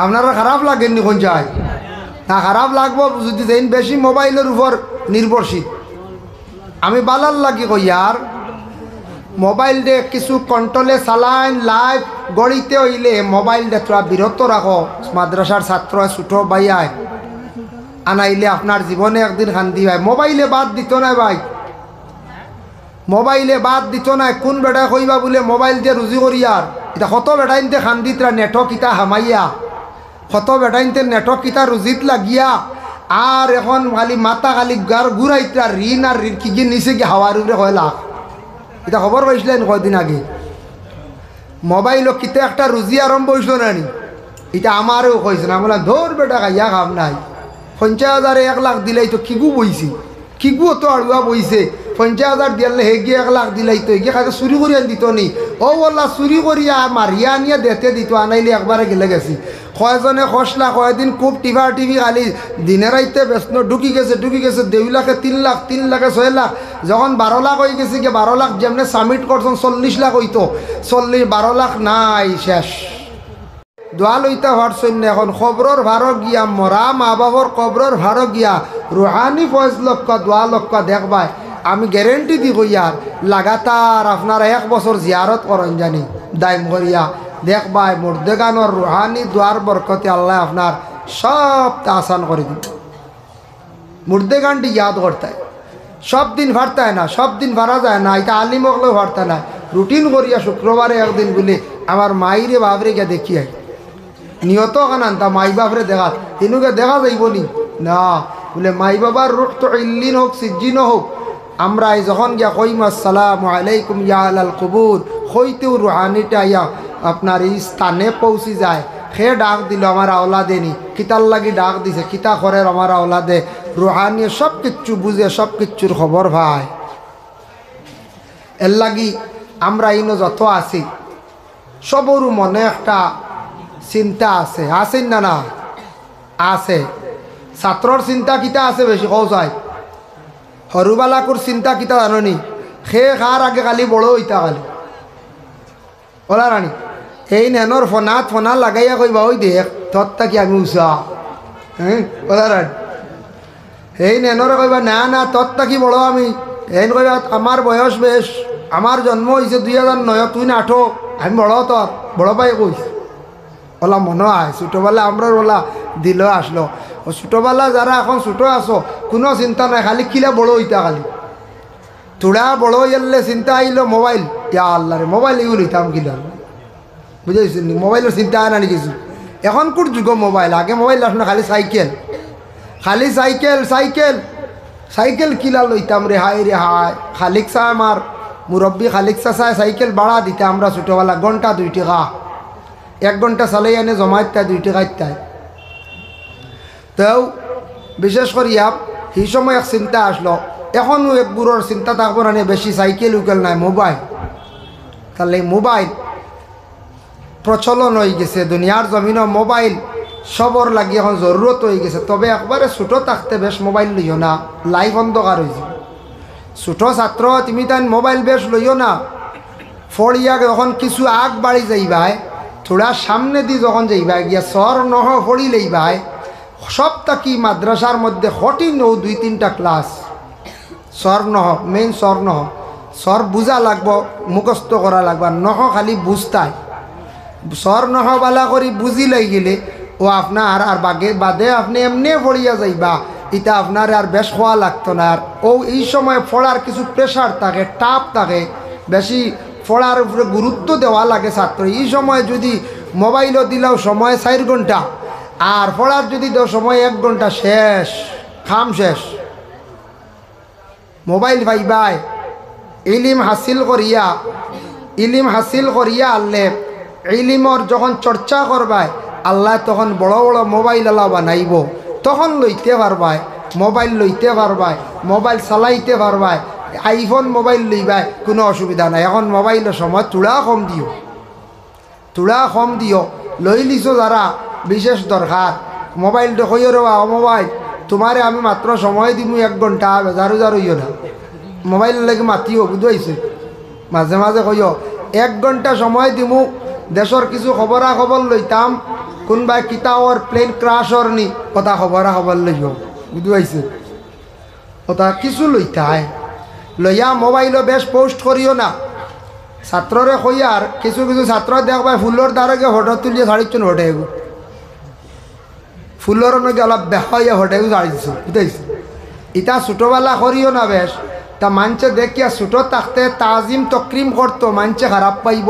আপনারা খারাপ লাগেননি কোন যায় না? খারাপ লাগবো যদি যেন বেশি মোবাইলের উপর নির্ভরশীল। আমি বালার লাগি কই আর মোবাইল দে কিছু কন্ট্রোলে চালাইন লাইভ গড়িতে হইলে মোবাইল দে তোরা বিরত রাখো। মাদ্রাসার ছাত্র ছোট ভাইয়ায় আনাইলে আপনার জীবনে একদিন শান্তি হয়। মোবাইলে বাদ দিত না ভাই, মোবাইলে বাদ দিত না। কোন বেটা কইবা বলে মোবাইল দিয়ে রুজি করি আর এটা কত বেটাইনতে খান্দিতরা নেটক ইতা হামাইয়া, কত বেটাইনতে নেটক ইতা রুজিত লাগিয়া আর এখন খালি মাথা খালি গার ঘুরাইতরা ঋণ আর ঋণ কি গিয়ে নিচে গিয়ে হাওয়ার উপরে হয় লাখ। এটা খবর পাইছিলেন কয়দিন আগে মোবাইলও কিতে একটা রুজি আরম্ভ হয়েছিল না নি? এটা আমারও কইছে না, বললাম ধর বেটা খাইয়া খাম নাই। 50,000 1 লাখ দিলাই তো কিগু বইছে, কিগুও তো আড়ুয়া বইছে। 50,000 দিলে হে গিয়ে 1 লাখ দিলাই তো এগিয়ে খাইতে চুরি করিয়া দিত নি? ও বললা চুরি করিয়া মারিয়া আনিয়া দেতে দিত, আনাইলে একবারে গেলে গেছি। কয়জনে খসলা কয়দিন খুব টিভি খালি দিনে রাইতে ব্যস্ত ঢুকি গেছে 2 লাখে 3 লাখ 3 লাখে 6 লাখ, যখন 12 লাখ হয়ে গেছে গিয়ে 12 লাখ যেমনি সাবমিট করছেন 40 লাখ হইতো, 12 লাখ নাই শেষ। দোয়া লইতে পারছেন না। এখন খবরের ভাড়ো গিয়া মরা মা বাবার কবরের ভাড়ো গিয়া রুহানি ফয়েজ লক্ষ দোয়া লক্ষ দেখবাই। আমি গ্যারেন্টি দি কইয়ার লাগাতার আপনারা 1 বছর জিয়ারত করেন জানি দাইম করিয়া দেখবাই মুর্দেগানোর রুহানি দোয়ার বরকতে আল্লাহ আপনার সব আসান করে দিন। মুর্দেগানটি ইয়াদ করতে সব দিন ভারতায় না, সব দিন ভাড়া যায় না। এটা আলিম হলেও ভারতা না, রুটিন করিয়া শুক্রবারে একদিন বলে আমার মাইরে বাবরে গিয়ে দেখিয়াই নিয়ত কানান তা মাই বাপরে দেখা তিনুকে দেখা যাইব নি না? বলে মাই বাবার রুখ তো ইল্লিন হোক সিজ্জিনও হোক, আমরা যখন গিয়া কইম আসসালামু আলাইকুম ইয়া আলাল কুবুর হইতেও রুহানিটা ইয়া আপনার এই স্থানে পৌঁছি যায়। সে ডাক দিল আমার আওলাদে নি, কিতার লাগি ডাক দিছে, কিতা করে আমার আওলাদে রুহানি সব কিচ্ছু বুঝে সব কিচ্ছুর খবর ভাই। এর লাগি আমরা ইনো যত আছি সবরু মনে একটা চিন্তা আছে, আছেন না? না আছে। ছাত্রর চিন্তা কিতা আছে বেশি কৌসাই হরুবালাকুর চিন্তা কিতা জাননি? সে খার আগে খালি বড় হইতা খালি ওলা রানী এই নেনর ফোনা লাগাইয়া কইবা ওই দেখ তোর তাকি আমি উষা। হ্যাঁ ওলা রানী এই নেনরে কইবা না না তোর তাকি বড় আমি। এই কইবা আমার বয়স বেশ, আমার জন্ম হয়েছে 2009, তুই না 8, আমি বড় তোর বড় পাই কইস। ওলা মনে হয় ছোটোবেলা আমরা ওলা দিল আসলো। ও ছোটোবেলা যারা এখন ছোটো আসো কোনো চিন্তা নাই, খালি কিলা বড় হইতা খালি থোড়া বড় হইলে চিন্তা আইলো মোবাইল। ইয়া আল্লাহ রে মোবাইল এগুলো হইতাম কিলা বুঝেছি নি? মোবাইলের চিন্তা আয় না কিছু। এখন কোন যুগ মোবাইল, আগে মোবাইল আসলো খালি সাইকেল, খালি সাইকেল সাইকেল সাইকেল কিলা লইতাম রে হাই রে হাই। খালিক চা আমার মুরব্বী খালিক চা চায় সাইকেল ভাড়া দিতে আমরা ছোটোবেলা ঘন্টা 2 টাকা, 1 ঘন্টা চালাই আনে জমাইতায় 2 টাকা ইত্যায়। তেও বিশেষ করিয়া সেই সময় এক চিন্তা আসলো, এখনও এক বুড়োর চিন্তা থাকবো না বেশি, সাইকেল উকেল নাই মোবাইল। তাহলে মোবাইল প্রচলন হয়ে গেছে দুনিয়ার জমিনও, মোবাইল সবর লাগি এখন জরুরত হয়ে গেছে। তবে একবারে ছোটো থাকতে বেশ মোবাইল লইও না, লাইফ অন্ধকার হয়েছে। ছোটো ছাত্র তুমি তাই মোবাইল বেশ লইও না। ফড়িয়া যখন কিছু আগ বাড়ি যাইবাই, থোড়া সামনে দি যখন যাইবাই গিয়া সর নহ ফড়ি লইবাই, সব তাকি মাদ্রাসার মধ্যে কঠিন 2-3টা ক্লাস সর নহ, মেইন সর নহ, সর বুঝা লাগবো, মুখস্থ করা লাগবা, নহ খালি বুঝতাই। সর নহবালা করি বুঝি লাই গেলে ও আপনার আর বাদে আপনি এমনি পড়িয়া যাইবা, এটা আপনার আর বেশ খোয়া লাগতো না। আর ও এই সময় পড়ার কিছু প্রেশার থাকে, টাপ থাকে, বেশি পড়ার উপরে গুরুত্ব দেওয়া লাগে ছাত্র। এই সময় যদি মোবাইলও দিলেও সময় 4 ঘন্টা, আর পড়ার যদি দেও সময় 1 ঘন্টা, শেষ খাম শেষ। মোবাইল ভাইবাই ইলিম হাসিল করিয়া আনলে ইলিমর যখন চর্চা করবায় আল্লাহ তখন বড় বড় মোবাইল আল্লাহ বানাইব, তখন লইতে পারবায়, মোবাইল লইতে পারবায়, মোবাইল চালাইতে পারবায়, আইফোন মোবাইল লইবায়, কোনো অসুবিধা নাই। এখন মোবাইলের সময় তুড়া কম দিও লই লিছো যারা বিশেষ দরকার। মোবাইলটা কইও রে মোবাইল তোমারে আমি মাত্র সময় দিমু 1 ঘন্টা, বেজার হইও না। মোবাইলের লাগে মাতিও বুঝাইছে, মাঝে মাঝে কইও 1 ঘন্টা সময় দিমু, দেশের কিছু খবরাখবর লইতাম, কোনবাই কিতা ওর প্লেন ক্রাশ ওর নি কথা খবর লইব বুঝতে পাইছে কথা কিছু লইতায় লইয়া মোবাইলও বেশ পোস্ট করিও না ছাত্ররে কইয়ার কিছু কিছু ছাত্র দেখবা ফুলের দ্বারাকে ফটো তুলিয়ে ছাড়িচ্ছন হটে এগো ফুলের নগে অলপ দেখা হইয়া হটে এগো ছাড়িছো বুঝতেছি ইটা ছোটোবেলা করিও না বেশ তা মানছে দেখিয়া ছোটো থাকতে তাজিম তক্রিম করতো মানছে খারাপ পাইব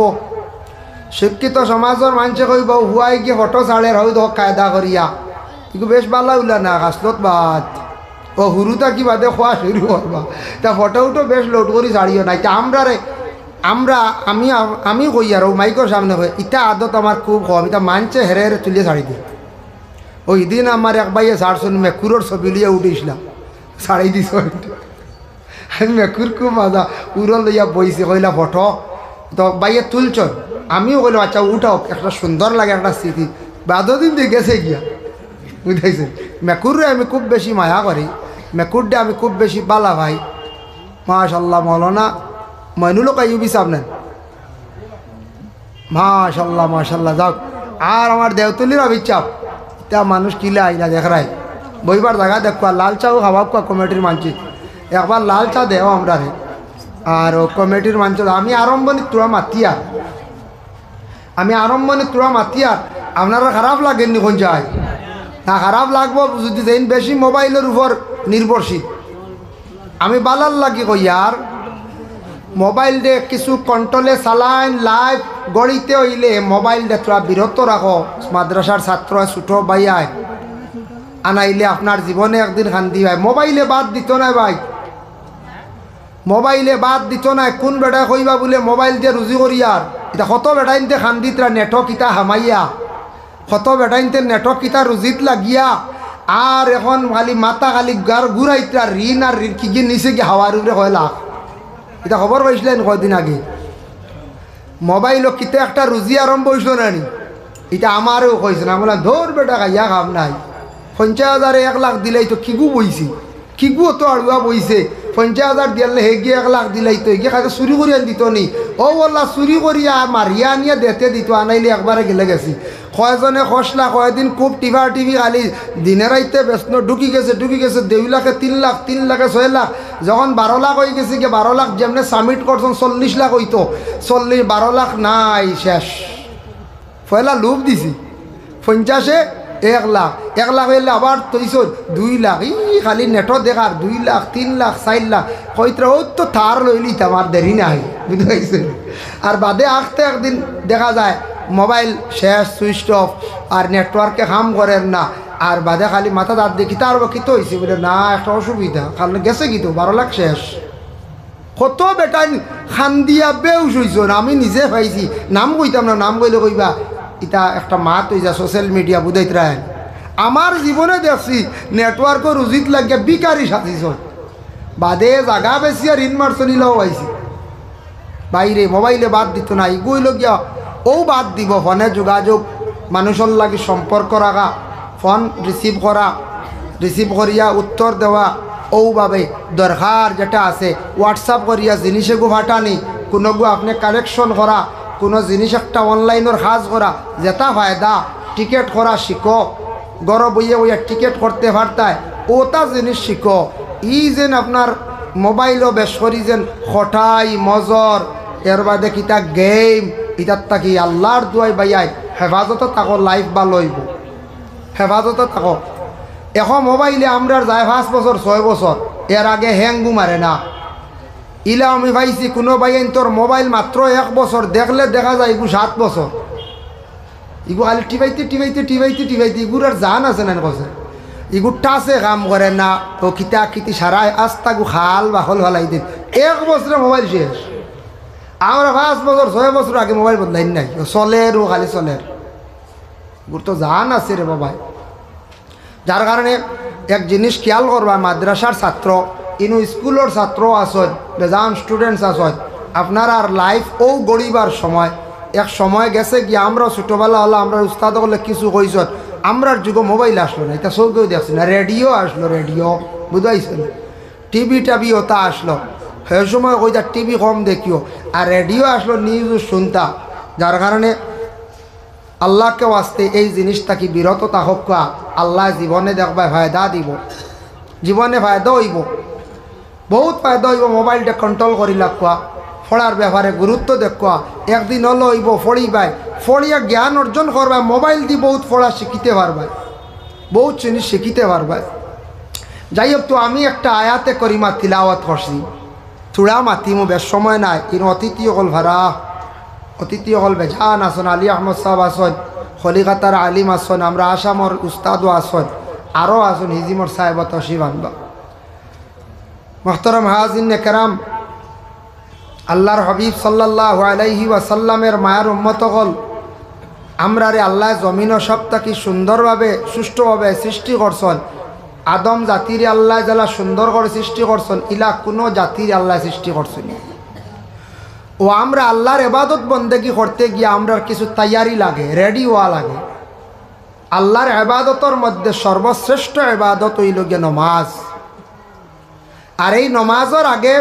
শিক্ষিত সমাজের মানুষে কইব হুয়াই গিয়ে ফটো ছাড়ে হয় ধক কায়দা করিয়া কিন্তু বেশ ভালো উলা না গাছলত বাদ ও হুরুতা কি বাদে খোয়া শুরু করবা তা ফটো উঠো বেশ লোড করি ছাড়িও না তা আমি কই আর মাইকর সামনে কই ইটা আদত আমার খুব কম এটা মানছে হেরে হেরে তুলিয়ে ছাড়ি দিই ওই দিন আমার এক ভাইয়ে ছাড়ছুন মেকুরের ছবি লিয়ে উঠিছিলাম ছাড়াই দিছ আমি মেকুর খুব মজা উড়ো লইয়া বইছে কইলা ফটো তো বাইয়ে তুলছ আমিও কইলাম আচ্ছা উঠাও একটা সুন্দর লাগে একটা স্মৃতি বাদদিন দিয়ে গেছে গিয়া বুঝাইছে মেকুরে আমি খুব বেশি মায়া করি মেকুরটা আমি খুব বেশি বালা ভাই মাশাল্লাহ মৌলানা মইনুল কাইয়ুবি সামনে মাশাল্লাহ যাও আর আমার দেওতলির অভিচাপ তা মানুষ কিলা আইলা দেখরাই বইবার জায়গা দেখবা লাল চাও খাওয়া কমিটির মানছি একবার লাল চা দেও আমরা রে আর কমিটির মানছ আমি আরম্ভণি তোরা মাতিয়ার আপনারা খারাপ লাগেননি কোন যায় না খারাপ লাগবো যদি যেন বেশি মোবাইলের উপর নির্ভরশীল আমি বালার লাগি কইয়ার মোবাইল দে কিছু কন্ট্রোলে চালাইন লাইভ গড়িতে হইলে মোবাইল দে তোরা বিরত রাখো মাদ্রাসার ছাত্র ছোটো ভাইয়ায় আনাইলে আপনার জীবনে একদিন শান্তি হয় মোবাইলে বাদ দিত না ভাই মোবাইলে বাদ দিত না কোন বেটা কইবা বলে মোবাইল দিয়ে রুজি করিয়ার এটা কত বেটাইনতে খান্দিতরা নেটক ইতা হামাইয়া কত বেটাইনতে নেটক ইতা রুজিত লাগিয়া আর এখন খালি মাথা খালি গার ঘুরাইতরা ঋণ আর ঋণ কি গিয়ে নিচে গিয়ে হাওয়ার উপরে হয় লাখ এটা খবর পাইছিলেন কয়দিন আগে মোবাইলও কিতে একটা রুজি আরম্ভ হইছিল না নি এটা আমারও কইছে না বললাম ধর বেটা খাইয়া খাম নাই 50,000 1 লাখ দিলেই তো কিগু বইছি কিগু তো আড়ুয়া বইছে 50,000 দিলে হে গিয়ে 1 লাখ দিলেই তো এগিয়ে খাইতে চুরি করিয়া দিত নি ও বললা চুরি করিয়া মারিয়া নিয়ে দেতে দিত আনাইলে একবারে গেলে গেছি কয়জনে খসলা কয়দিন খুব টিভি খালি দিনে রাইতে ব্যস্ত ঢুকি গেছে 2 লাখে 3 লাখ 3 লাখে 6 লাখ যখন 12 লাখ হয়ে গেছে কি 12 লাখ যেমনে সাবমিট করছেন 40 লাখ হইতো 12 লাখ নাই শেষ পয়লা লোভ দিছি 50-এ 1 লাখ 1 লাখ হইলে আবার তৈছ 2 লাখ ই খালি নেট দেখার 2 লাখ 3 লাখ 4 লাখ কইত্রা ও তো থার লইলি আমার দেরি নাই বুঝতে পারছেন আর বাদে আসতে একদিন দেখা যায় মোবাইল শেষ সুইচ অফ আর নেটওয়ার্কে কাম করেন না আর বাদে খালি মাথা দাঁত দেখি তার কি তো হয়েছে বলে না একটা অসুবিধা কারণ গেছে কি তো 12 লাখ শেষ কত বেটা খান্দিয়া বেউস হইছ আমি নিজে পাইছি নাম কইতাম না নাম কইলে কইবা এটা একটা মাত হয়ে যা সোশ্যাল মিডিয়া বুঝাইত রায় আমার জীবনে দেখছি নেটওয়ার্কও রুজিত লাগিয়া বিকারি সাথিস বাদে জাগা বেশি আর ঋণ মারছ নিলেও পাইছি বাইরে মোবাইলে বাদ দিত না ইগুইল গিয়া ও বাদ দিব ফোনে যোগাযোগ মানুষের লাগে সম্পর্ক রাখা ফোন রিসিভ করিয়া উত্তর দেওয়া ওভাবে দরকার যেটা আছে হোয়াটসঅ্যাপ করিয়া জিনিসে গো ফাটানি কোনো গো আপনি কালেকশন করা কোনো জিনিস একটা অনলাইনের কাজ করা যেটা ফায়দা টিকেট করা শিখো গড় বইয়ে বইয়া টিকেট করতে পারতায় ওটা জিনিস শিখো ই যেন আপনার মোবাইলও বেশ করি যেন হঠাই মজর এর বাদে কিতা গেম ইটার তাকি আল্লাহর দুয়াই বাইয়াই হেফাজতে থাকো লাইফ ভালো হইব হেফাজতে থাকো এখন মোবাইলে আমরা যায় 5 বছর 6 বছর এর আগে হ্যাঙ্গু মারে না ইলা আমি ভাইছি কোনো বাইন তোর মোবাইল মাত্র 1 বছর দেখলে দেখা যায় ইগু 7 বছর ইগু খালি টিভাইতে ইগুর আর জান আছে না কছে ইগু টাচে কাম করে না ও খিতি সারায় আস্তাগু খাল বাহল হলাই দিন 1 বছরে মোবাইল শেষ আমরা 5 বছর 6 বছর আগে মোবাইল বদলাই নাই চলের ও খালি চলের ইগুর তো জান আছে রে বাবা যার কারণে এক জিনিস খেয়াল করবা মাদ্রাসার ছাত্র ইনু স্কুলের ছাত্র আসন বেজান স্টুডেন্টস আসন আপনার আর লাইফ ও গড়িবার সময় এক সময় গেছে গিয়ে আমরা ছোটোবেলা হলো আমরা উস্তাদ হলে কিছু কইস আমরার যুগে মোবাইল আসলো না এটা সব কেউ দেখছি না রেডিও আসলো রেডিও বুঝাইছেন টিভি ওটা আসলো সেই সময় কইতা টিভি কম দেখিও আর রেডিও আসলো নিউজ শুনতা যার কারণে আল্লাহকে ওয়াস্তে এই জিনিসটা কি বিরত থাকক, আল্লাহ জীবনে দেখবা ফায়দা দিব, জীবনে ফায়দা হইব, বহুত ফায়দা হইব। মোবাইলটা কন্ট্রোল করি রাখা, পড়ার ব্যাপারে গুরুত্ব দেখা, একদিন হলো হইব ফড়িবাই, ফড়িয়া জ্ঞান অর্জন করবা, মোবাইল দিয়ে বহুত পড়া শিখিতে পারবা, বহুত জিনিস শিখিতে পারবা। যাই হোক, তো আমি একটা আয়াতে করিমা তিলাওয়াত করছি, চূড়া মাতিমো বেশ সময় নাই। কিন্তু অতিথি হল ভাড়া, অতিথি হল বেজান আসন, আলী আহমদ সাহেব আসন, কলিকাতার আলিম আসন, আমরা আসামর উস্তাদও আসন, আরও আসন হিজিমর সাহেব তশিফ আনবা। মোহতরম হাজিন কেরাম, আল্লাহর হাবিব সাল্লাল্লাহু আলাইহি ওয়াসাল্লামের মায়ার উম্মত হল, আমরা রে আল্লাহ জমিন সবটাকে সুন্দরভাবে সুষ্ঠুভাবে সৃষ্টি করছেন। আদম জাতির আল্লাহ যারা সুন্দর করে সৃষ্টি করছেন, ইলা কোনো জাতির আল্লাহ সৃষ্টি করছেন। ও আমরা আল্লাহর ইবাদত বন্দেগি করতে গিয়ে আমরা কিছু তৈয়ারি লাগে, রেডি হওয়া লাগে। আল্লাহর ইবাদতের মধ্যে সর্বশ্রেষ্ঠ ইবাদত হইল গিয়ে নমাজ। আর এই নমাজের আগে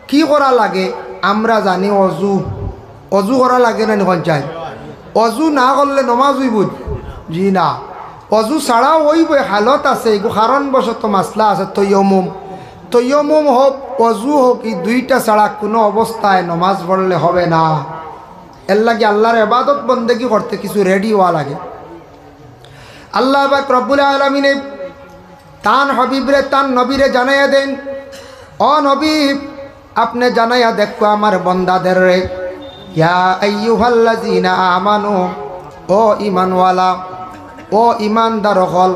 কি করা লাগে আমরা জানি, অজু। অজু করা লাগে না পঞ্চায়েত? অজু না করলে নমাজ হইব? জি না, অজু ছাড়াও হইব, হালত আছে, কারণবশত মাসলা আছে। তৈয়মুম হোক, অজু হোক, এই দুইটা ছাড়া কোনো অবস্থায় নমাজ পড়লে হবে না। এর লাগে আল্লাহর ইবাদত বন্দেগি করতে কিছু রেডি হওয়া লাগে। আল্লাহ পাক রব্বুল আলামিন তান হাবিবরে, তান নবীরে জানাইয়া দেন, ও নবী আপনি জানাইয়া দেখো আমার বন্দাদের রে, ইয়া আইয়ুহাল্লাযীনা আমানু, ও ঈমানওয়ালা, ও ঈমানদার হল,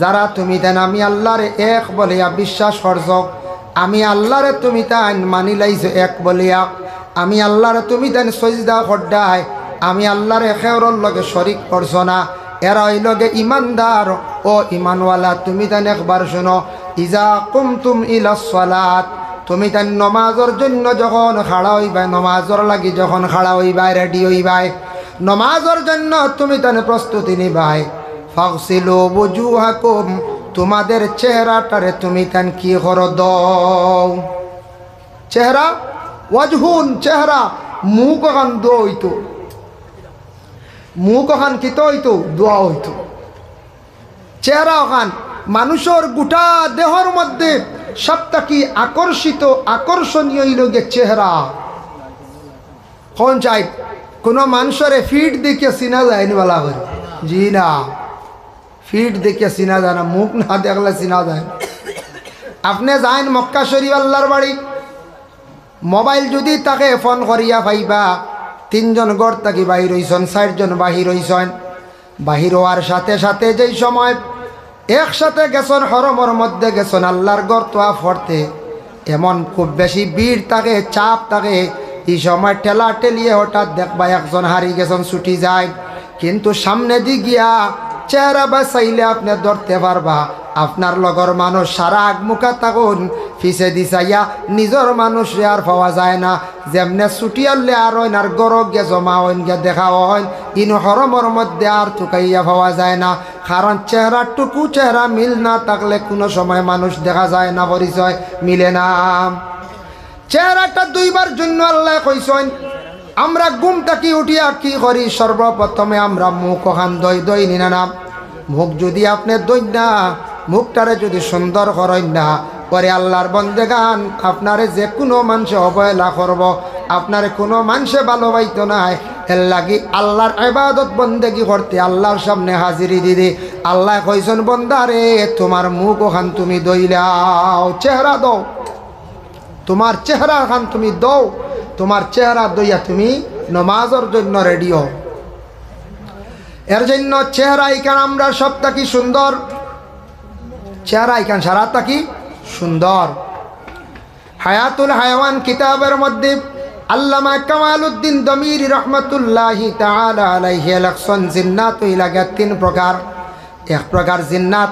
যারা তুমি দেন আমি আল্লাহরে এক বলিয়া বিশ্বাস করছ, আমি আল্লাহরে তুমি তাই মানি লাইছো এক বলিয়া, আমি আল্লাহরে তুমি দেন সজদা করডায়, আমি আল্লাহরে খেওরর লগে শরিক করছ না, এরা ওই লগে ঈমানদার। ও ঈমানওয়ালা, তুমি দেন একবার শোনো, ইজা কুমতুম ইলাস সালাত, তুমি তাই নমাজের জন্য যখন খাড়া হইবাই, নমাজের লাগি যখন খাড়া হইবাই, রেডি হইবাই, নমাজের জন্য তুমি তাই প্রস্তুতি নিবাই, ফাগসিলু বুজুহাকুম, তোমাদের চেহারাটারে তুমি তান কি করো, দাও। চেহারা ওয়াজহুন, চেহারা, মুখ ওখান দোয়া হইতো, মুখ ওখান কিতো হইতো, দোয়া হইতো। চেহারা ওখান মানুষের গোটা দেহর মধ্যে সবটাকি আকর্ষণীয় হইলগে চেহারা। কোন চাই কোনো মানুষের ফিট দেখে চিনা যায় নি বলা করে? জি না, ফিট দেখে চিনা যায় না, মুখ না দেখলে চিনা যায়। আপনি যাইন মক্কা শরীফ আল্লাহর বাড়ি, মোবাইল যদি তাকে ফোন করিয়া পাইবা, 3 জন গড় থাকি বাহির হইছেন, 4 জন বাহির হইছেন, বাহির হওয়ার সাথে সাথে যেই সময় একসাথে গেছেন, হরমর মধ্যে গেছেন আল্লাহর গড় তোয়া ফরতে, এমন খুব বেশি ভিড় থাকে, চাপ থাকে, এই সময় ঠেলা ঠেলিয়ে হঠাৎ দেখবা একজন হারি গেছেন, ছুটি যায়। কিন্তু সামনে দি গিয়া চেহারা বা চাইলে আপনি ধরতে পারবা, আপনার লগর মানুষ সারা আগমুখা থাকুন, ফিসে দি চাইয়া নিজের মানুষ আর পাওয়া যায় না। যেমনে ছুটি আনলে আর হইন, আর গরক গে জমা হইন গে দেখা হইন, ইনো হরমর মধ্যে আর টুকাইয়া পাওয়া যায় না। কারণ চেহারাটুকু চেহারা মিল না থাকলে কোনো সময় মানুষ দেখা যায় না, পরিচয় মিলে না। চেহারাটা দুইবার জন্য আল্লাহ কইছেন, আমরা ঘুম থাকি উঠিয়া কি করি, সর্বপ্রথমে আমরা মুখ ওখান দই নিনা না। মুখ যদি আপনি দই না, মুখটারে যদি সুন্দর করেন না, পরে আল্লাহর বন্দেগান আপনারে যে কোনো মানুষে অবহেলা করব, আপনারে কোনো মানুষে ভালোবাইতো নাই। এর লাগি আল্লাহর ইবাদত বন্দেগি করতে আল্লাহর সামনে হাজিরি দিদি আল্লাহ কইছেন, বন্দারে তোমার মুখ ওখান তুমি দইলাও, চেহারা দাও, তোমার চেহারা খান তুমি দাও, তোমার চেহারা দইয়া তুমি নমাজের জন্য রেডি হও। এর জন্য চেহারা ইখান আমরা সবটা কি সুন্দর, চেহারা ইখান সারাটা কি সুন্দর। হায়াতুল হায়াওয়ান কিতাবের মধ্যে আল্লামা কামালউদ্দিন দমিরি রহমতুল্লাহি তাআলা আলাইহি লেখছেন, জিন্নাত হইলা 3 প্রকার। এক প্রকার জিন্নাত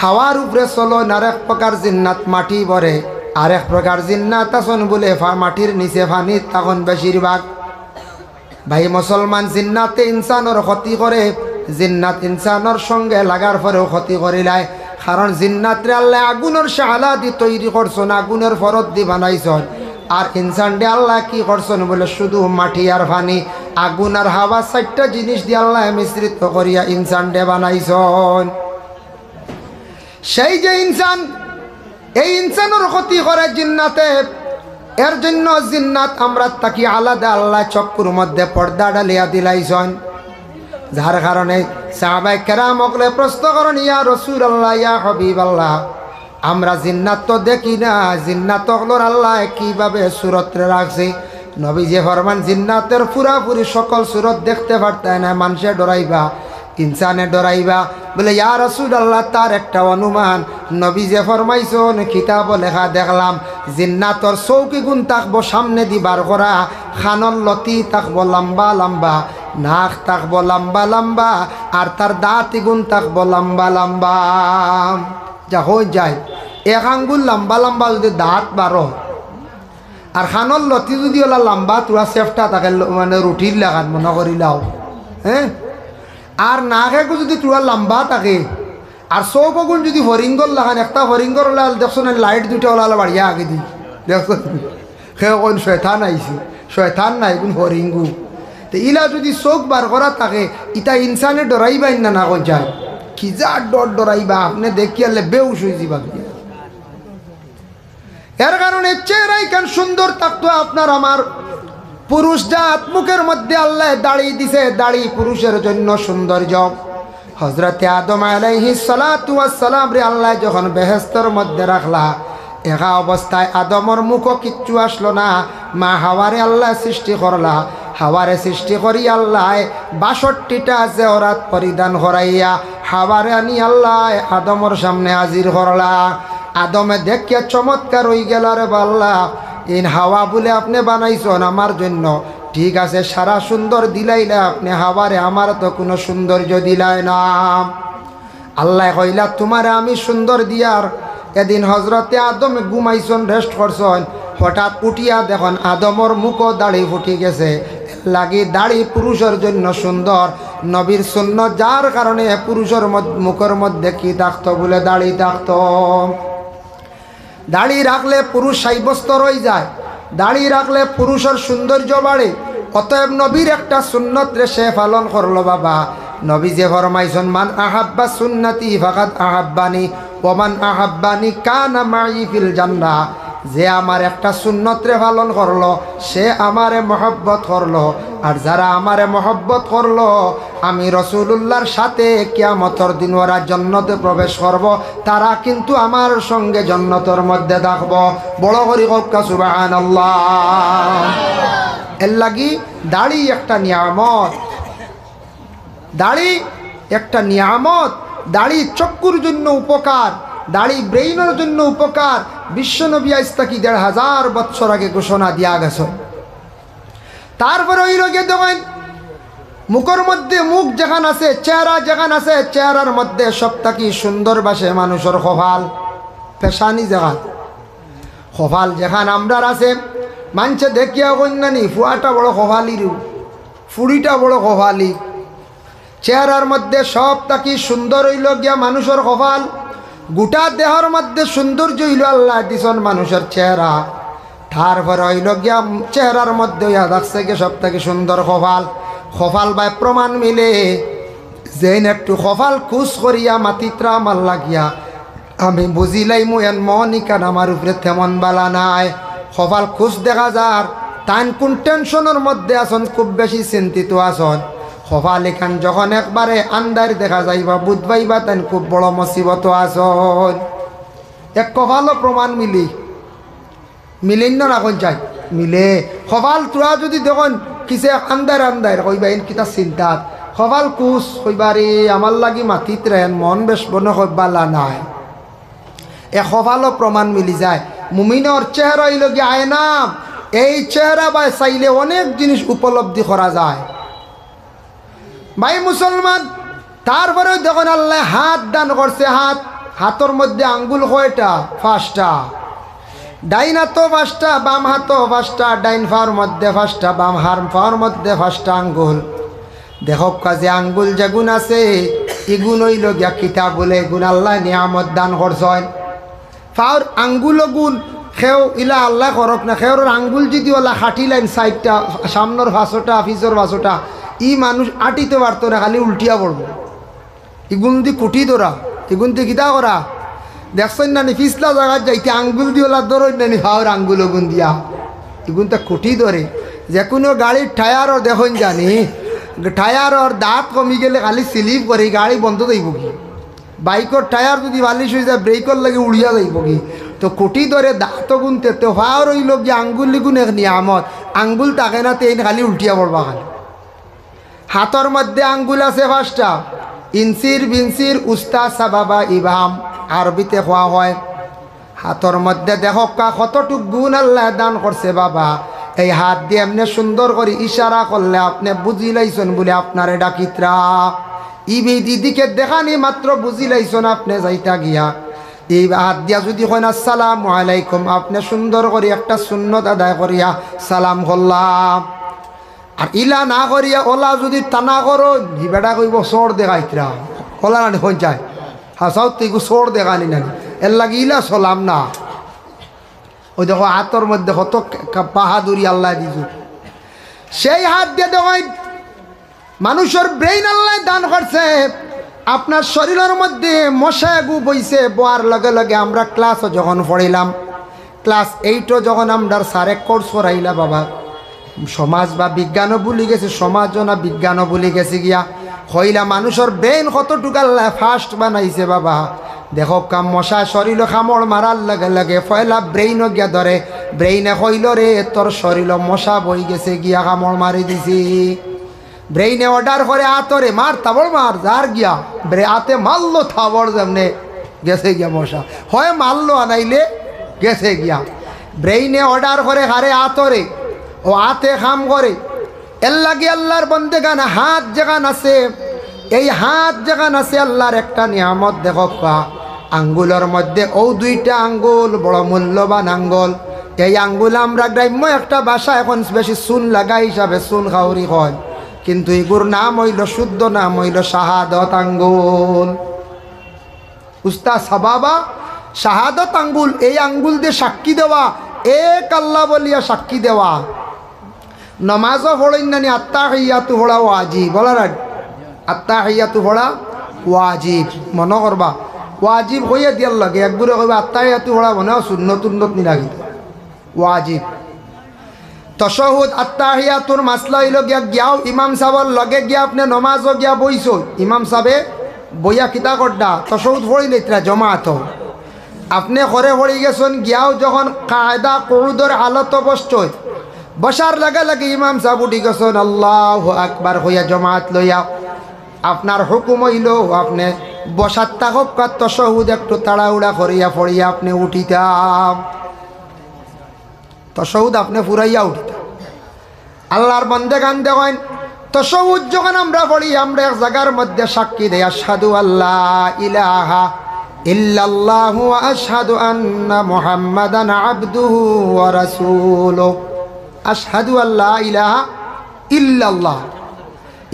হাওয়ার উপরে চলন, আর এক প্রকার জিন্নাত মাটি ভরে, আর এক প্রকার জিন্নাত আসন বলে মাটির নিচে পানি তখন বেশিরভাগ। ভাই মুসলমান, জিন্নাতে ইনসানের ক্ষতি করে, জিন্নাত ইনসানের সঙ্গে লাগার পরেও ক্ষতি করিলায়। কারণ জিন্নাতরে আল্লাহ আগুনের শালা দি তৈরি করছেন, আগুনের ফরত দি বানাইছেন, আর ইনসান ডে আল্লাহ কি করছেন বলে শুধু মাটি আর পানি। আগুন আর হাওয়া 4টা জিনিস দিয়ে আল্লাহ মিশ্রিত করিয়া ইনসান ডে বানাইছন। সেই যে ইনসান, এই ইনসানের ক্ষতি করে জিন্নাতে, এর জন্য জিন্নাত আমরা তাকি আলাদা আল্লাহ চক্কুর মধ্যে পর্দা ডালিয়া দিলাইছন। যার কারণে সাহাবায়ে কেরাম ওগলে প্রশ্ন করেন, ইয়া রাসূলুল্লাহ, ইয়া হাবিবাল্লাহ, আমরা জিন্নাত তো দেখি না, জিন্নাত ওগলোর আল্লাহ কিভাবে সুরতে রাখছে? নবীজি ফরমান, জিন্নাতের পুরাপুরি সকল সুরত দেখতে পারতেন না, মানুষে ডরাইবা, ইনসানে ডরাইবা। বলে ইয়া রাসূলুল্লাহ, তার একটা অনুমান। নবীজি ফরমাইছেন, কিতাব লেখা দেখলাম, জিন্নাতর চৌকি গুণ থাকবো সামনে দিবার করা, খানন লতি থাকবো লম্বা লম্বা, নাক থাকবো লম্বা লম্বা, আর তার দাঁত গুণ থাকবো লম্বা লম্বা। যা হয়ে যায়, এক আঙ্গুল লম্বা লম্বা যদি দাঁত বারো, আর খানর লতি যদি ওলা লম্বা তোরা চেষ্টা থাকে, মানে রুটির লাগান মনে করিলাও, হ্যাঁ, আর নাকে যদি তোরা লম্বা থাকে, আর চৌকগুণ যদি হরিঙ্গর লাগান, একটা হরিঙ্গর ওলাল দেখছো না, লাইট দুটো ওলাল বাড়িয়া আগে দি দেখছো, সে কোন শয়তান আইসি, শয়তান নাই কোন হরিঙ্গু। তো ইলা যদি চোখ বার করা থাকে, ইটা ইনসানে ডরাইবাই না, না কই যায় কি যা ডর ডরাইবা, আপনি দেখিয়ালে বেউস হয়ে যাবা। এর কারণে চেহারাই কেন সুন্দর থাকতো আপনার আমার। পুরুষ জাত মুখের মধ্যে আল্লাহ দাড়ি দিছে, দাড়ি পুরুষের জন্য সৌন্দর্য। হযরতে আদম আলাইহিস সালাতু ওয়াস সালাম রে আল্লাহ যখন বেহেশতের মধ্যে রাখলা, একা অবস্থায় আদমর মুখও কিচ্ছু আসলো না। মা হাওয়ারে আল্লাহ সৃষ্টি করলা, হাওয়ারে সৃষ্টি করি আল্লাহ ৬২টা জেওরাত পরিধান করাইয়া হাওয়ারে আনি আল্লাহ আদমর সামনে হাজির করলা। আদমে দেখিয়া চমৎকার হয়ে গেল, রে বাল্লা, ইন হাওয়া বলে আপনি বানাইছেন আমার জন্য, ঠিক আছে, সারা সুন্দর দিলাইলে আপনি হাওয়ারে, আমার তো কোনো সৌন্দর্য দিলাই না। আল্লাহ কইলা, তোমারে আমি সুন্দর দিয়ার। এদিন হজরতে আদম ঘুমাইছন, রেস্ট করছন, হঠাৎ উঠিয়া দেখুন আদমর মুখও দাড়ি ফুটি গেছে। লাগি দাড়ি পুরুষের জন্য সুন্দর, নবীর সুন্নত, যার কারণে পুরুষের মুখের মধ্যে কি থাকতো বলে দাড়ি থাকতো। দাড়ি রাখলে পুরুষ সাব্যস্ত রয়ে যায়, দাড়ি রাখলে পুরুষের সৌন্দর্য বাড়ে। অতএব নবীর একটা সুন্নত রে সে পালন করলো বাবা। নবী যে ফরমাইছেন, মান আহাব্বা সুন্নতি ফাকাদ আহাব্বানি ওয়া মান আহাব্বানি কানা মাই ফিল জান্নাহ। যে আমার একটা সুন্নত রে পালন করলো, সে আমারে মহব্বত করলো, আর যারা আমারে মহব্বত করলো, আমি রাসূলুল্লাহর সাথে কিয়ামতের দিন ওরা জান্নাতে প্রবেশ করব, তারা কিন্তু আমার সঙ্গে জান্নাতের মধ্যে থাকবো। বড় করে হোক সুবহানাল্লাহ। এর লাগি দাড়ি একটা নিয়ামত, দাড়ি একটা নিয়ামত। দাড়ি চক্ষুর জন্য উপকার, দাড়ি ব্রেইনের জন্য উপকার। বিশ্বনবী আজ থেকে ১৫০০ বছর আগে ঘোষণা দিয়া গেছে। তারপরে ওই রোগে দেখেন, মুখের মধ্যে, মুখ যেখান আছে, চেহারা যেখান আছে, চেহারার মধ্যে সব থাকি সুন্দর বাসে মানুষের কপাল, পেশানি যেখান, কপাল যেখান আমরার আছে, মানছে দেখিয়া কন্যানি ফুয়াটা বড় কপালির, ফুড়িটা বড় কপালি। চেহারার মধ্যে সব থাকি সুন্দর হইল গিয়া মানুষের কপাল। গোটা দেহর মধ্যে সৌন্দর্য হইল আল্লাহ দিছন মানুষের চেহারা। তারপরে হইল গিয়া চেহারার মধ্যে হইয়া থাকছে গিয়ে সব থেকে সুন্দর কপাল। কপাল বাই প্রমাণ মিলে, যেন একটু কপাল খুশ করিয়া মাতিত্রা আমার লাগিয়া আমি বুঝিলাই এন মনিকান আমার উপরে তেমন বালা নাই। কপাল খুশ দেখা যার, তান কোন টেনশনের মধ্যে আসন, খুব বেশি চিন্তিত আসন। কপাল এখান যখন একবারে আন্দার দেখা যাইবা, বুঝবাইবা তাই খুব বড় মুসিবত আসন। এক কপালও প্রমাণ মিলি, মিলেন না এখন চাই মিলে। কপাল তোরা যদি দেখুন কিসে আন্দার আন্দার কইবা এন কিতা চিন্তাত, কপাল কুস কইবারে আমার লাগি মাতিত রেন মন বেশ বনে কইবালা নাই। এ কপালও প্রমাণ মিলি যায়। মুমিনের চেহারা হইল গিয়ে আয়না, এই চেহারা বা চাইলে অনেক জিনিস উপলব্ধি করা যায় ভাই মুসলমান। তারপরেও দেখুন আল্লাহ হাত দান করছে, হাত, হাতের মধ্যে আঙ্গুল কয়টা? 5টা। ডাইন হাতও 5টা, বাম হাতও 5টা। ডাইন পাওয়ার মধ্যে 5টা, বাম পাওয়ার মধ্যে 5টা আঙ্গুল। দেখো কাজে আঙ্গুল যে গুণ আছে, এগুণ হইল গিয়া কিতাব বলে, এগুণ আল্লাহ নিয়ামত দান করছেন। পাওয়ার আঙ্গুল গুণ খেও ইলা আল্লাহ করক না, খেওর আঙ্গুল যদি ওলা খাটি লাইন সাইডটা সামনের ভাষটা অফিসের ভাষটা ই মানুষ আটিতে পারতো না, খালি উল্টিয়া পড়বো। ইগুন দি কুটি ধরা, ইগুন দি কিতা করা দেখছেন না নি, পিছলা জায়গায় যাইতে আঙ্গুল দিয়ে ওলা ধরেন না নি, ভাওয়ার আঙ্গুল ওগুন দিয়া এগুন তো কুটি ধরে। যে কোনো গাড়ির টায়ারও দেখুন জানি, টায়ারর দাঁত কমি গেলে খালি স্লিপ করে গাড়ি বন্ধ যাইব কি, বাইকের টায়ার যদি বালিশ হয়ে যায় ব্রেকর লাগে উড়িয়া যাইব কি। তো কুটি ধরে দাঁত গুনতে তো ভাও রইল গিয়ে আঙ্গুল গুণ এক নিয়ামত, আঙ্গুল থাকে না তেন খালি উল্টিয়া পড়বা খালি। হাতর মধ্যে আঙ্গুল আছে 5টা, ইনসির বিনসির উস্তা সাবাবা ইবাম আরবিতে খোয়া হয়। হাতর মধ্যে দেখো কতটুক গুণ আল্লাহ দান করছে বাবা। এই হাত দিয়ে এমনি সুন্দর করে ইশারা করলে আপনি বুঝি লাইছেন বলে আপনারে ডাকিত্রা ইবি দিদিকে দেখানি মাত্র বুঝি লাইছেন আপনি যাইতা গিয়া। এই হাত দিয়া যদি কইন আসসালামু আলাইকুম, আপনি সুন্দর করে একটা সুন্নত আদায় করিয়া সালাম করলাম। আর ইলা না করিয়া ওলা যদি টানা করো বেটা কইব চোর দেখাইত্রা, ওলা না হয়ে যায় হাসাও তুই চোর দেখানি নানি, এর লাগে ইলা চলাম না। ওই দেখো হাতর মধ্যে কত বাহাদুরি আল্লাহ দিছু। সেই হাত দিয়ে দেখো মানুষের ব্রেইন আল্লাহ দান করছে। আপনার শরীরের মধ্যে মশা গু বইছে, বোয়ার লগে লগে আমরা ক্লাসও যখন পড়িলাম, ক্লাস 8ও যখন আমরা সারে কোর্স করাইলা বাবা, সমাজ বা বিজ্ঞানও ভুলি গেছে, সমাজও না বিজ্ঞানও ভুলি গেছে গিয়া হইলা মানুষের ব্রেইন কতটুকু আল্লাহ ফাস্ট বানাইছে বাবা। দেখো কাম মশা শরীর খামড় মারার লগে লগে পয়লা ব্রেইনও গিয়া ধরে, ব্রেইনে কইল রে তোর শরীর মশা বই গেছে গিয়া খামড় মারি দিছি। ব্রেইনে অর্ডার করে আতরে মার তাবড় মার, যার গিয়া আতে মারলো থাবড় যেমনে গেছে গিয়া মশা, হয় মারলো আনাইলে গেছে গিয়া। ব্রেইনে অর্ডার করে হারে আতরে, ও আতে খাম করে। এর লাগে আল্লাহর বন্দেগান হাত যেখান আছে, এই হাত যেখান আছে আল্লাহর একটা নিয়ামত দেখো আঙ্গুলের মধ্যে ও 2টা আঙ্গুল বড় মূল্যবান আঙ্গুল। এই আঙ্গুল আমরা গ্রাম্য একটা ভাষা এখন বেশি চুন লাগা হিসাবে চুন খাউরি হয়, কিন্তু এগুর নাম হইল শুদ্ধ নাম হইল শাহাদত আঙ্গুল। উস্তা সাবাবা শাহাদত আঙ্গুল, এই আঙ্গুল দিয়ে সাক্ষী দেওয়া, এক আল্লাহ বলিয়া সাক্ষী দেওয়া। নমাজও পড়েন নানি আত্তাহিয়াতু পড়া ওয়াজিব, বলার আত্তাহিয়াতু পড়া ওয়াজিব, মনে করবা ওয়াজিব হইয়া দিয়ার লাগে। একগুলো কইবা আত্তাহিয়াতু পড়া মনে সুন্নত উন্নত নি লাগি ওয়াজিব। তশহুদ আত্তাহিয়াতুর মাসলা হইল গিয়া গিয়াও ইমাম সাহেবের লগে গিয়া আপনি নমাজও গিয়া বইছো, ইমাম সাহেবে বইয়া কিতা করডা তশহুদ পড়িলে ইতরা জমাত আপনি ঘরে পড়ি গেছেন, গিয়াও যখন কায়দা কউদর হালত বসছই, বসার লাগে লাগে ইমাম সাহেব উঠি গেছেন আল্লাহু আকবার হইয়া জমাত লইয়া, আপনার হুকুম হইল আপনি বসার থাকক তশহুদ একটু তাড়াহুড়া করিয়া পড়িয়া আপনি উঠিতাম, তশহুদ আপনি ফুরাইয়া উঠিতাম। আল্লাহর বন্দেগান দেখেন তশহুদ যখন আমরা পড়ি, আমরা এক জায়গার মধ্যে সাক্ষী দেই আশহাদু আল্লাহ ইলাহা ইল্লাল্লাহু ওয়া আশহাদু আন্না মুহাম্মাদান আবদুহু ওয়া রাসূলুহু। আশহাদু আল্লাহ ইলাহা ইল্লাল্লাহ,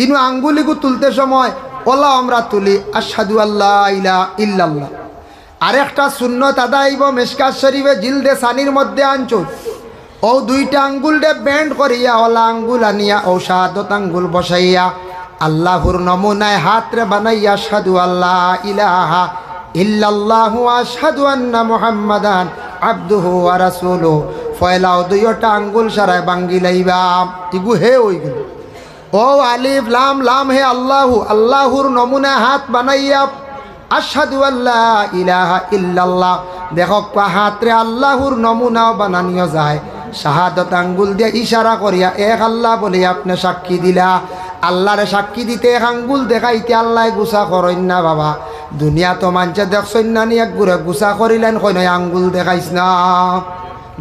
ইনু আঙ্গুলিগু তুলতে সময় ওলা আমরা তুলি আশহাদু আল্লাহ ইলাহা ইল্লাল্লাহ। আরেকটা সুন্নত আদাইব মিশকাত শরীফে জিলদে সানির মধ্যে আনছো, ও 2টা আঙ্গুলটা ব্যান্ড করিয়া ওলা আঙ্গুল আনিয়া ও শাহাদত আঙ্গুল বসাইয়া আল্লাহর নমুনায় হাতরে বানাইয়া আশহাদু আল্লাহ ইলাহা ইল্লাল্লাহু ওয়া আশহাদু আন্না মুহাম্মাদান আবদুহু ওয়া রাসূলুহু। ফয়লাও 2টা আঙ্গুল সারায় বাঙ্গি লাইবা, ইগু হে ওই গেল ও আলিফ লাম লাম হে আল্লাহু, আল্লাহর নমুনায় হাত বানাইয়া আশহাদু আল্লাহ ইলাহা ইল্লাল্লাহ। দেখো হাতরে আল্লাহর নমুনাও বানানিও যায়, শাহাদত আঙ্গুল দিয়ে ইশারা করিয়া এক আল্লাহ বলে আপনি সাক্ষী দিলা। আল্লাহরে সাক্ষী দিতে এক আঙ্গুল দেখাইতে আল্লাহ গুছা করেন না বাবা। দুনিয়া তো মানছে দেখছেন না নি এক গুড়ে গুছা করিলেন কই নয় আঙ্গুল দেখাইস না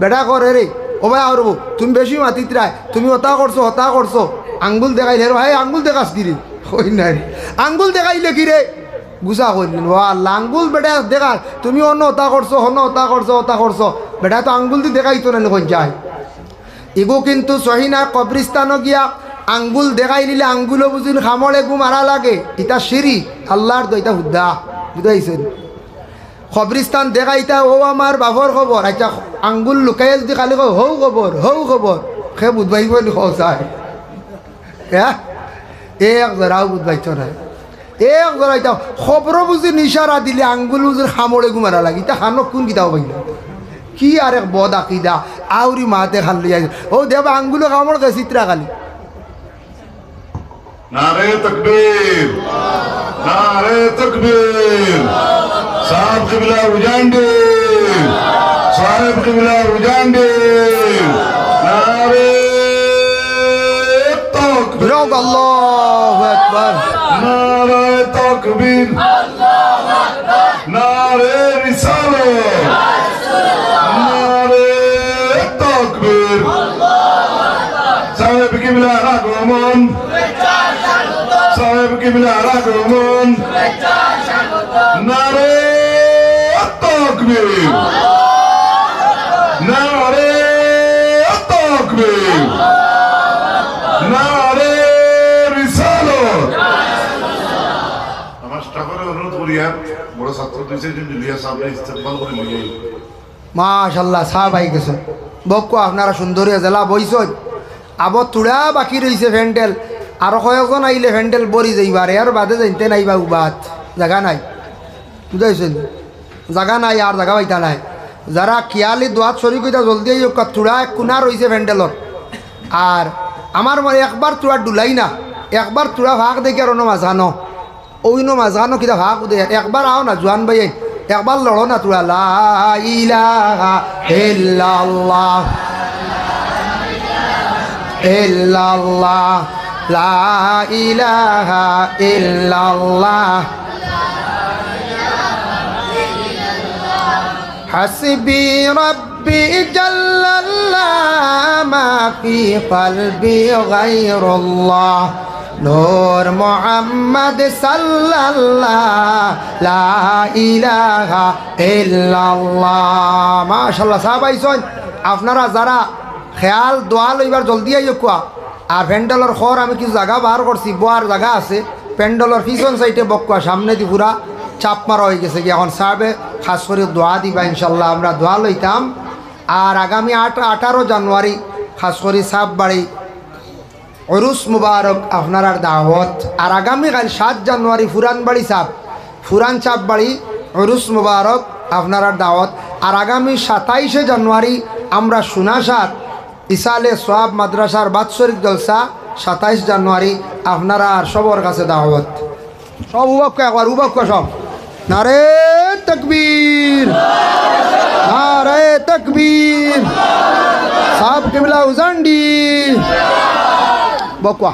বেটা করে রে ও ভাই আর তুমি বেশি মাতিত্রায় তুমি হতা করছো আঙ্গুল দেখাইলে ভাই আঙ্গুল দেখাস কি রে কই নাই আঙ্গুল দেখাইলে কি রে গুছা করলেন ও আল্লাহ আঙ্গুল বেটা দেখা তুমি অন্য হতা করছো বেটা তো আঙ্গুল দিয়ে দেখাইতো না কই যায়। এগো কিন্তু সহিনা কবরিস্তানও গিয়া আঙ্গুল দেখাই নিলে আঙ্গুলও বুঝিন খামড়ে গু মারা লাগে, এটা সিঁড়ি আল্লাহর দইটা হুদ্দা বুঝাইছেন। খবরিস্তান দেখাইতা ও আমার বাপর খবর আচ্ছা আঙ্গুল লুকাইয়া যদি খালি হৌ খবর সে বুধবাইব চায় হ্যাঁ এক জরাও বুধবাইছ না এক জরাইতা খবর বুঝি নিশারা দিলে আঙ্গুল বুঝির খামড়ে গুমারা লাগি তা খানো কোন কিতাও পাইল কি আর এক বদ আকিদা আউরি মাতে খান লইয়া ও দেব আঙ্গুলে কামড় গে চিত্রা খালি নারে তাকবীর নারে তাকবীর সাহেব কিবলা উজান্ডে সাহেব কিবলা উজান্ডে নারে তাকবীর আল্লাহু আকবার নারে তাকবীর আল্লাহু আকবার নারে রিসালাত নারে তাকবীর আল্লাহু আকবার সাহেব কিবলা আগমন সাহেব কিবলা আগমন নারে তাকবীর নারে তাকবীর নারে রিসালাত আমার স্টাফের অনুরোধ করিয়া বড় ছাত্র দুই চারজন লিয়া সামনে ইস্তেকবাল করে লিয়ে মাশাআল্লাহ সাহাব আই গেছে বকো আপনারা সুন্দরিয়া জেলা বইছই আবো তুড়া বাকি রইছে ভেন্ডেল আরো কয়েকজন আইলে ভেন্ডেল বরি যাইবার আর বাদে যাইতে নাইবা উবাত জায়গা নাই বুঝাইছেন জায়গা নাই আর জায়গা পাইতা নাই যারা কিয়ালি দোয়াত শরীর কইতা জলদি আইও তুড়া এক কোনা রইছে ভেন্ডেলর আর আমার মনে একবার তুড়া ডুলাই না একবার তুড়া ভাগ দেখি আর অন্য মাঝানো ওইনো মাঝানো কিতা ভাগ দে একবার আও না জোয়ান ভাই একবার লড়ো না তুড়া লা ইলাহা ইল্লাল্লাহ ইল্লাল্লাহ লা ইলাহা ইল্লাল্লাহ হাসবি রব্বি জাল্লাল্লাহ মা ফি কলবি গায়রুল্লাহ নূর মুহাম্মদ সাল্লাল্লাহ লা ইলাহা ইল্লাল্লাহ মাশাআল্লাহ সাহাব আইছেন আপনারা যারা খেয়াল দোয়া লইবার জলদি আইও কোয়া আর প্যান্ডেলর খর আমি কিছু জায়গা বার করছি বোয়ার জায়গা আছে প্যান্ডেলর পিছন সাইডে বকুয়া সামনে দি পুরা চাপ মারা হয়ে গেছে কি এখন সাহেবে খাস করে দোয়া দিবা ইনশাল্লাহ আমরা দোয়া লইতাম আর আগামী 18 জানুয়ারি খাস করে সাপ বাড়ি উরুস মুবারক আপনার দাওয়াত আর আগামীকাল 7 জানুয়ারি ফুরানবাড়ি সাপ ফুরান চাপ বাড়ি উরুস মুবারক আপনার দাওয়াত আর আগামী 27 জানুয়ারি আমরা সুনাসার ইসালে সোয়াব মাদ্রাসার বাৎসরিক জলসা 27 জানুয়ারি আপনারা আর সবার কাছে দাওয়াত সব উবাক্য একবার উবাক্য সব নারে তাকবীর নারে তাকবীর সাহেব কিবলা উজান্ডি বকওয়া